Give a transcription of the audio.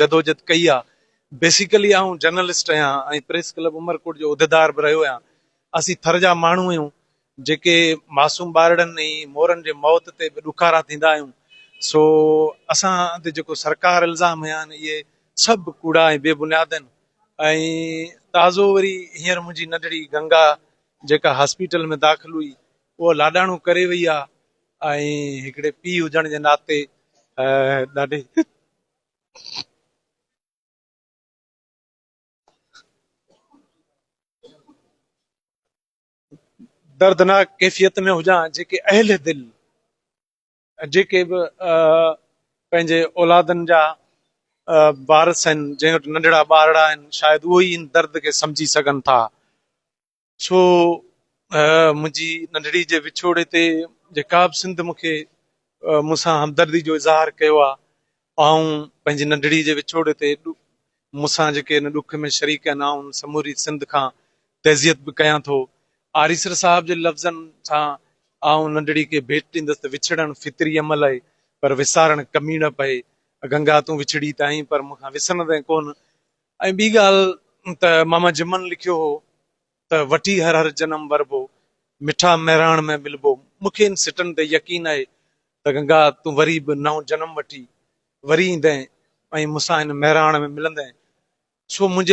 जदोजहद कई आहे। बेसिकली आऊं जर्नलिस्ट आहियां ऐं प्रेस क्लब उमरकोट जो उहिदेदार बि रहियो आहियां। असीं थर जा माण्हू आहियूं जेके मासूम ॿारड़नि ऐं मोरनि जे मौत ते बि ॾुखारा थींदा आहियूं। सो असां ते जेको सरकार इल्ज़ाम हया आहिनि इहे सभु कूड़ा ऐं बेबुनियाद आहिनि। ऐं ताज़ो वरी हींअर मुंहिंजी नंढड़ी गंगा जेका हॉस्पिटल में दाख़िल हुई उहो लाॾाणो करे वई आहे ऐं हिकिड़े पीउ हुजण जे नाते ॾाढे दर्दनाक कैफ़ियत में हुजां। जेके अहल दिल जेके बि पंहिंजे औलादनि जा वारस आहिनि, जंहिं वटि नंढड़ा ॿारड़ा आहिनि, शायदि उहो ई इन दर्द खे सम्झी सघनि था। छो मुंहिंजी नंढड़ी जे विछोड़े ते जेका बि सिंध मूंखे मूंसां हमदर्दी जो इज़हार कयो आहे, ऐं पंहिंजी नंढड़ी जे विछोड़े ते मूंसां जेके हिन ॾुख में शरीक आहिनि, ऐं समूरी सिंध खां तहज़ियत बि कयां थो। आरिसर साहिब जे लफ़्ज़नि सां आऊं नंढड़ी खे भेट ॾींदुसि त विछड़णु फितरी अमल आहे पर विसारणु कमी न पए। गंगा तूं विछड़ी त आहीं पर मूंखां विसरंदे कोन। ऐं ॿी ॻाल्हि त मामा जिमन लिखियो हो त वठी हर हर जनम वरबो मिठा महिराण में मिलबो। मूंखे इन सिटनि ते यकीन आहे त गंगा तूं वरी बि नओं जनम वठी वरी ईंदे ऐं मूंसां हिन महिराण में मिलंदे। सो मुंहिंजे